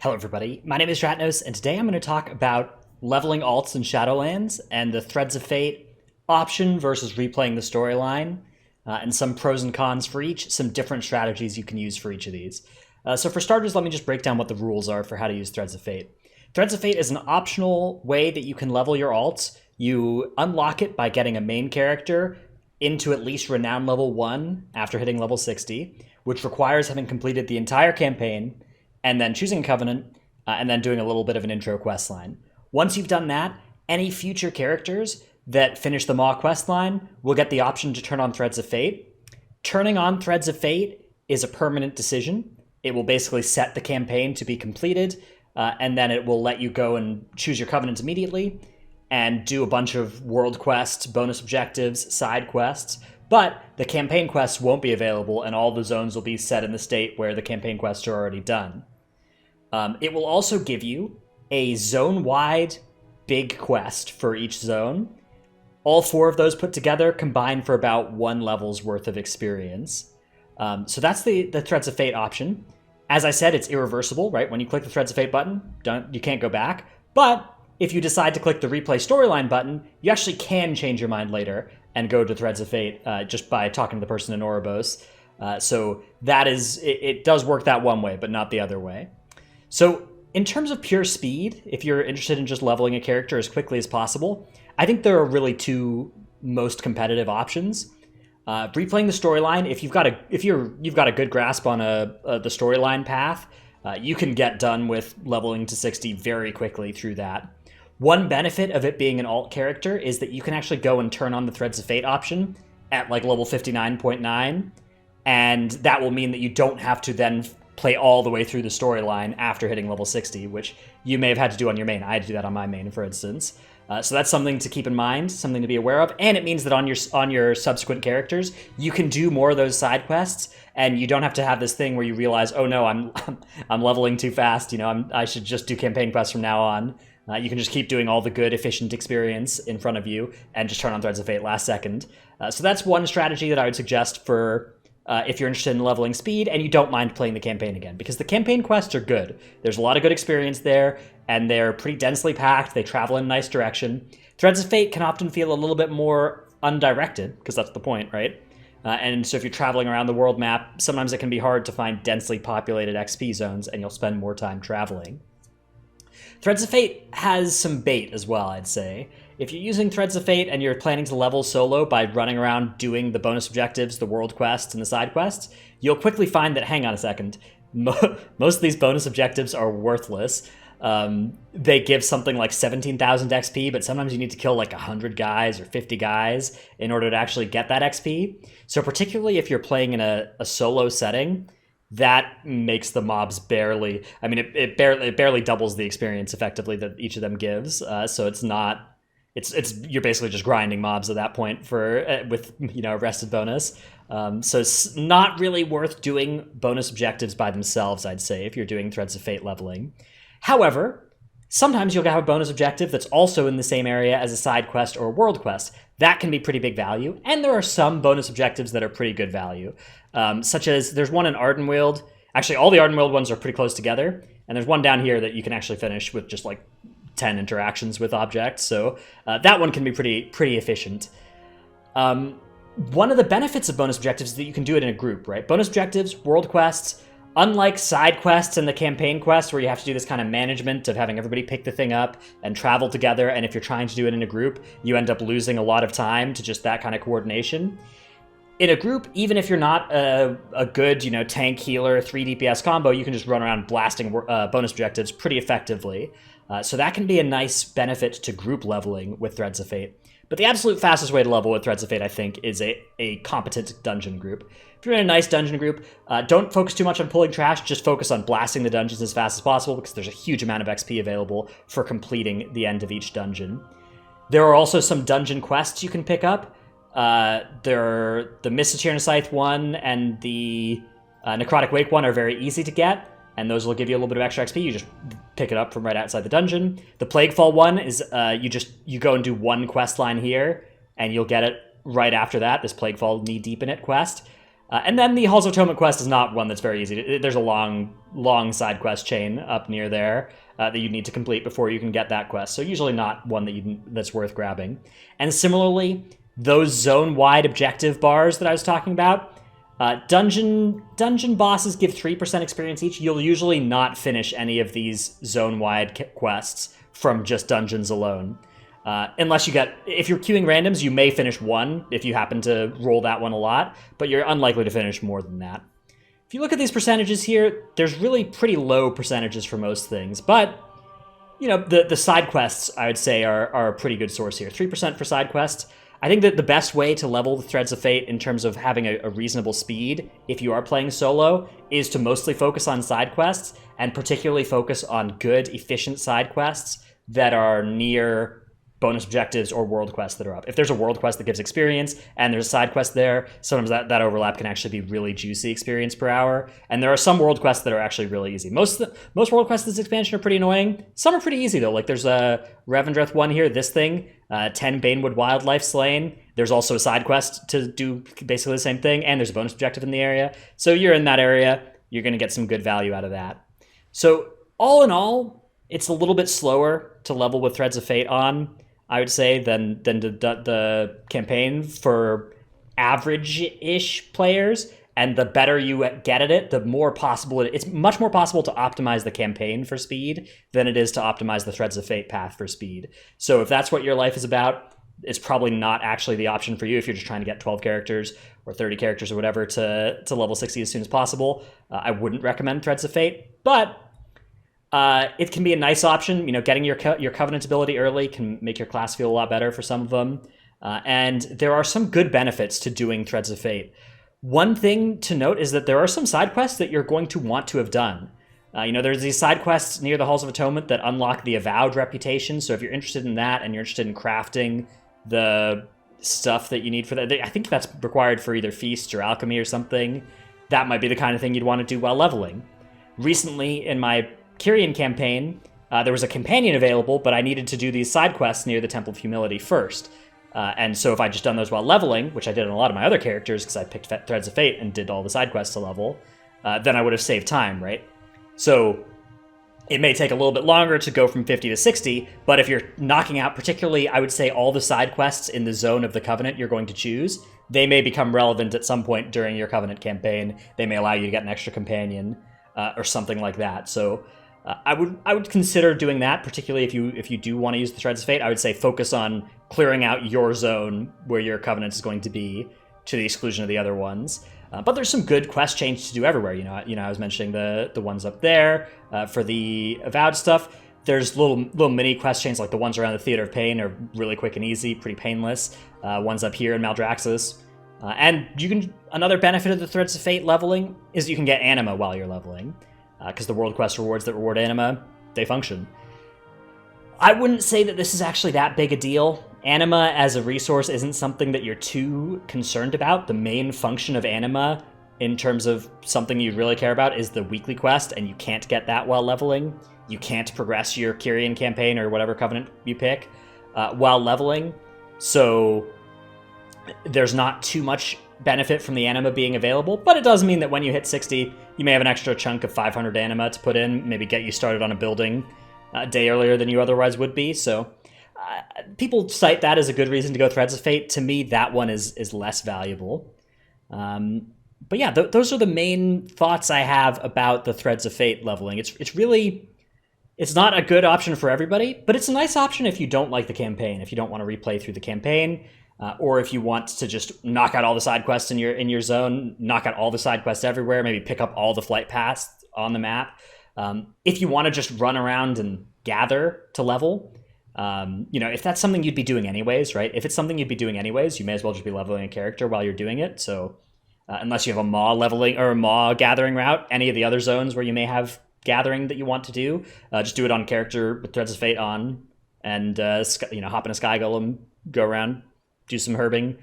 Hello, everybody. My name is Dratnos, and today I'm going to talk about leveling alts in Shadowlands and the Threads of Fate option versus replaying the storyline, and some pros and cons for each, some different strategies you can use for each of these. So, for starters, let me just break down what the rules are for how to use Threads of Fate. Threads of Fate is an optional way that you can level your alts. You unlock it by getting a main character into at least Renown level 1 after hitting level 60, which requires having completed the entire campaign and then choosing a covenant, and then doing a little bit of an intro quest line. Once you've done that, any future characters that finish the Maw quest line will get the option to turn on Threads of Fate. Turning on Threads of Fate is a permanent decision. It will basically set the campaign to be completed, and then it will let you go and choose your covenants immediately and do a bunch of world quests, bonus objectives, side quests. But the campaign quests won't be available, and all the zones will be set in the state where the campaign quests are already done. It will also give you a zone-wide big quest for each zone. All 4 of those put together combine for about 1 level's worth of experience. So that's the Threads of Fate option. As I said, it's irreversible, right? When you click the Threads of Fate button, you can't go back. But if you decide to click the Replay Storyline button, you actually can change your mind later and go to Threads of Fate just by talking to the person in Oribos. So that is, it does work that one way, but not the other way. So in terms of pure speed, if you're interested in just leveling a character as quickly as possible, I think there are really 2 most competitive options. Replaying the storyline, if you've got a good grasp on the storyline path, you can get done with leveling to 60 very quickly through that. One benefit of it being an alt character is that you can actually go and turn on the Threads of Fate option at like level 59.9, and that will mean that you don't have to then play all the way through the storyline after hitting level 60, which you may have had to do on your main. I had to do that on my main, for instance. So that's something to keep in mind, something to be aware of, and it means that on your subsequent characters, you can do more of those side quests, and you don't have to have this thing where you realize, oh no, I'm leveling too fast. I should just do campaign quests from now on. You can just keep doing all the good, efficient experience in front of you, and just turn on Threads of Fate last second. So that's one strategy that I would suggest for if you're interested in leveling speed and you don't mind playing the campaign again, because the campaign quests are good. There's a lot of good experience there, and they're pretty densely packed. They travel in a nice direction. Threads of Fate can often feel a little bit more undirected, because that's the point, right? And so if you're traveling around the world map, sometimes it can be hard to find densely populated XP zones, and you'll spend more time traveling. Threads of Fate has some bait as well, I'd say. If you're using Threads of Fate and you're planning to level solo by running around doing the bonus objectives, the world quests, and the side quests, you'll quickly find that, hang on a second, most of these bonus objectives are worthless. They give something like 17,000 XP, but sometimes you need to kill like 100 guys or 50 guys in order to actually get that XP. So particularly if you're playing in a solo setting, that makes the mobs barely, I mean, it barely doubles the experience effectively that each of them gives. So it's not, you're basically just grinding mobs at that point with arrested bonus. So it's not really worth doing bonus objectives by themselves, I'd say, if you're doing Threads of Fate leveling. However, sometimes you'll have a bonus objective that's also in the same area as a side quest or a world quest. That can be pretty big value, and there are some bonus objectives that are pretty good value, such as there's one in Ardenweald. Actually, all the Ardenweald ones are pretty close together, and there's one down here that you can actually finish with just like 10 interactions with objects, so that one can be pretty efficient. One of the benefits of bonus objectives is that you can do it in a group, right? Bonus objectives, world quests, unlike side quests and the campaign quests where you have to do this kind of management of having everybody pick the thing up and travel together, and if you're trying to do it in a group, you end up losing a lot of time to just that kind of coordination. In a group, even if you're not a good, tank, healer, 3 DPS combo, you can just run around blasting bonus objectives pretty effectively. So that can be a nice benefit to group leveling with Threads of Fate. But the absolute fastest way to level with Threads of Fate, I think, is a competent dungeon group. If you're in a nice dungeon group, don't focus too much on pulling trash, just focus on blasting the dungeons as fast as possible, because there's a huge amount of XP available for completing the end of each dungeon. There are also some dungeon quests you can pick up. The Mists of Tyrannosaith one and the Necrotic Wake one are very easy to get, and those will give you a little bit of extra XP. You just pick it up from right outside the dungeon. The Plaguefall one is you go and do one quest line here, and you'll get it right after that, this Plaguefall Knee Deep in It quest. And then the Halls of Atonement quest is not one that's very easy. There's a long side quest chain up near there that you need to complete before you can get that quest. So usually not one that's worth grabbing. And similarly, those zone-wide objective bars that I was talking about, dungeon bosses give 3% experience each. You'll usually not finish any of these zone-wide quests from just dungeons alone. Unless if you're queuing randoms, you may finish one if you happen to roll that one a lot, but you're unlikely to finish more than that. If you look at these percentages here, there's really pretty low percentages for most things, but the side quests, I would say, are a pretty good source here. 3% for side quests. I think that the best way to level the Threads of Fate in terms of having a reasonable speed, if you are playing solo, is to mostly focus on side quests, and particularly focus on good, efficient side quests that are near bonus objectives or world quests that are up. If there's a world quest that gives experience and there's a side quest there, sometimes that overlap can actually be really juicy experience per hour. And there are some world quests that are actually really easy. Most world quests this expansion are pretty annoying. Some are pretty easy though. Like there's a Revendreth one here, this thing, 10 Banewood wildlife slain. There's also a side quest to do basically the same thing, and there's a bonus objective in the area. So you're in that area, you're gonna get some good value out of that. So all in all, it's a little bit slower to level with Threads of Fate on, I would say, than the campaign for average-ish players. And the better you get at it, the more possible it's much more possible to optimize the campaign for speed than it is to optimize the Threads of Fate path for speed. So if that's what your life is about, it's probably not actually the option for you if you're just trying to get 12 characters or 30 characters or whatever to level 60 as soon as possible. I wouldn't recommend Threads of Fate, but it can be a nice option. Getting your Covenant ability early can make your class feel a lot better for some of them. And there are some good benefits to doing Threads of Fate. One thing to note is that there are some side quests that you're going to want to have done. There's these side quests near the Halls of Atonement that unlock the Avowed reputation. So if you're interested in that and you're interested in crafting the stuff that you need for that, I think that's required for either feasts or alchemy or something. That might be the kind of thing you'd want to do while leveling. Recently, in my Kyrian campaign, there was a companion available, but I needed to do these side quests near the Temple of Humility first. And so if I'd just done those while leveling, which I did on a lot of my other characters because I picked Threads of Fate and did all the side quests to level, then I would have saved time, right? So it may take a little bit longer to go from 50 to 60, but if you're knocking out particularly, I would say, all the side quests in the zone of the Covenant you're going to choose, they may become relevant at some point during your Covenant campaign. They may allow you to get an extra companion or something like that. So I would consider doing that, particularly if you do want to use the Threads of Fate. I would say focus on clearing out your zone where your Covenant is going to be, to the exclusion of the other ones. But there's some good quest chains to do everywhere. I was mentioning the ones up there for the Avowed stuff. There's little mini quest chains, like the ones around the Theater of Pain are really quick and easy, pretty painless. Ones up here in Maldraxxus. And another benefit of the Threads of Fate leveling is you can get anima while you're leveling. Because the world quest rewards that reward anima, they function. I wouldn't say that this is actually that big a deal. Anima as a resource isn't something that you're too concerned about. The main function of anima, in terms of something you really care about, is the weekly quest, and you can't get that while leveling. You can't progress your Kyrian campaign or whatever Covenant you pick while leveling. So there's not too much benefit from the anima being available, but it does mean that when you hit 60, you may have an extra chunk of 500 anima to put in, maybe get you started on a building a day earlier than you otherwise would be. So people cite that as a good reason to go Threads of Fate. To me, that one is less valuable. But yeah, those are the main thoughts I have about the Threads of Fate leveling. It's not a good option for everybody, but it's a nice option if you don't like the campaign, if you don't want to replay through the campaign. Or if you want to just knock out all the side quests in your zone, knock out all the side quests everywhere, maybe pick up all the flight paths on the map. If you want to just run around and gather to level, if that's something you'd be doing anyways, right? If it's something you'd be doing anyways, you may as well just be leveling a character while you're doing it. So unless you have a Maw leveling or a Maw gathering route, any of the other zones where you may have gathering that you want to do, just do it on character with Threads of Fate on, and hop in a Sky Golem, go around, do some herbing,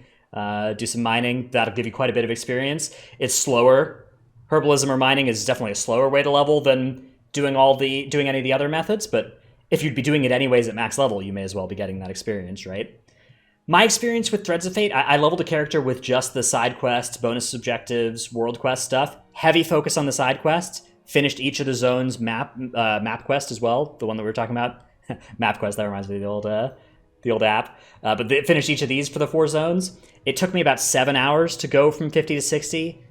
do some mining. That'll give you quite a bit of experience. It's slower. Herbalism or mining is definitely a slower way to level than doing any of the other methods, but if you'd be doing it anyways at max level, you may as well be getting that experience, right? My experience with Threads of Fate, I leveled a character with just the side quests, bonus objectives, world quest stuff. Heavy focus on the side quests. Finished each of the zones map quest as well, the one that we were talking about. Map quest, that reminds me of the old app. But they finished each of these for the 4 zones. It took me about 7 hours to go from 50 to 60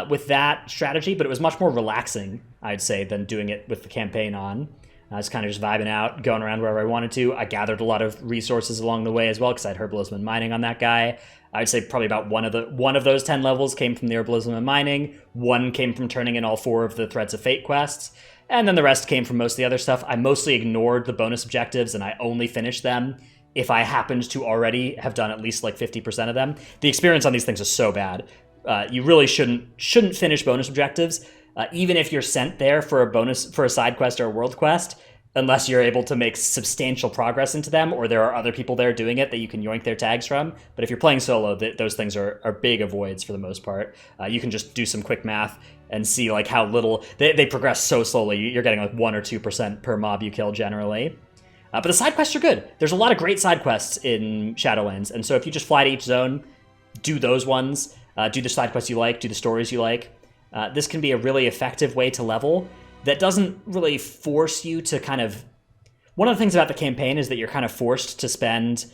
with that strategy, but it was much more relaxing, I'd say, than doing it with the campaign on. I was kind of just vibing out, going around wherever I wanted to. I gathered a lot of resources along the way as well, because I had herbalism and mining on that guy. I'd say probably about one of those 10 levels came from the herbalism and mining. 1 came from turning in all 4 of the Threads of Fate quests. And then the rest came from most of the other stuff. I mostly ignored the bonus objectives, and I only finished them if I happened to already have done at least like 50% of them. The experience on these things is so bad. You really shouldn't finish bonus objectives. Even if you're sent there for a side quest or a world quest, unless you're able to make substantial progress into them, or there are other people there doing it that you can yoink their tags from. But if you're playing solo, those things are big avoids for the most part. You can just do some quick math and see like how little they progress so slowly. You're getting like 1 or 2% per mob you kill generally. But the side quests are good. There's a lot of great side quests in Shadowlands, and so if you just fly to each zone, do those ones, do the side quests you like, do the stories you like. This can be a really effective way to level that doesn't really force you to kind of... One of the things about the campaign is that you're kind of forced to spend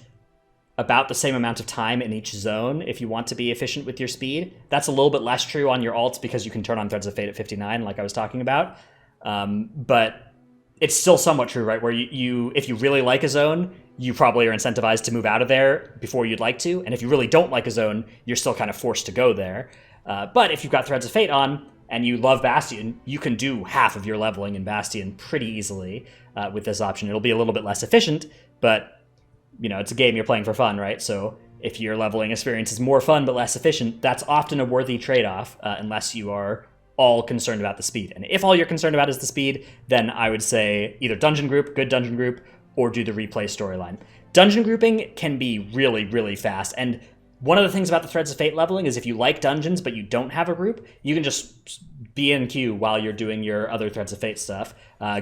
about the same amount of time in each zone if you want to be efficient with your speed. That's a little bit less true on your alts because you can turn on Threads of Fate at 59, like I was talking about. But it's still somewhat true, right? Where you if you really like a zone, you probably are incentivized to move out of there before you'd like to. And if you really don't like a zone, you're still kind of forced to go there. But if you've got Threads of Fate on and you love Bastion, you can do half of your leveling in Bastion pretty easily with this option. It'll be a little bit less efficient, but you know, it's a game you're playing for fun, right? So if your leveling experience is more fun but less efficient, that's often a worthy trade-off unless you are all concerned about the speed. And if all you're concerned about is the speed, then I would say either dungeon group, good dungeon group, or do the replay storyline. Dungeon grouping can be really, really fast. And one of the things about the Threads of Fate leveling is if you like dungeons but you don't have a group, you can just be in queue while you're doing your other Threads of Fate stuff.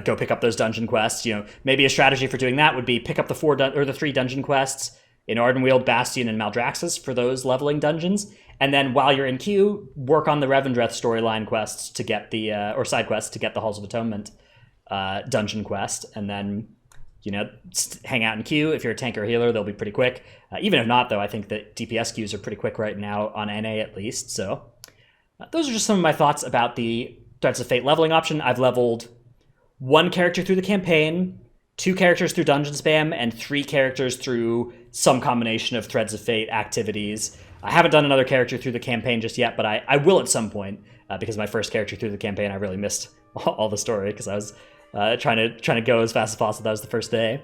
Go pick up those dungeon quests. You know, maybe a strategy for doing that would be pick up the 3 dungeon quests in Ardenweald, Bastion, and Maldraxxus for those leveling dungeons. And then while you're in queue, work on the Revendreth storyline quests to get the, or side quests to get the Halls of Atonement dungeon quest. And then, you know, hang out in queue. If you're a tank or healer, they'll be pretty quick. Even if not, though, I think that DPS queues are pretty quick right now on NA at least. So those are just some of my thoughts about the Threads of Fate leveling option. I've leveled 1 character through the campaign, 2 characters through dungeon spam, and 3 characters through some combination of Threads of Fate activities. I haven't done another character through the campaign just yet, but I will at some point, because my first character through the campaign, I really missed all the story because I was trying to go as fast as possible. That was the first day.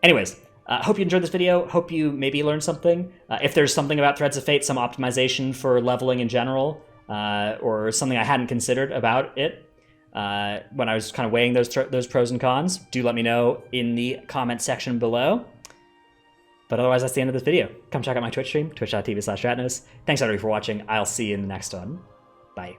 Anyways, hope you enjoyed this video. Hope you maybe learned something. If there's something about Threads of Fate, some optimization for leveling in general, or something I hadn't considered about it when I was kind of weighing those pros and cons, do let me know in the comment section below. But otherwise, that's the end of this video. Come check out my Twitch stream, twitch.tv/Stratnos. Thanks everybody for watching. I'll see you in the next one. Bye.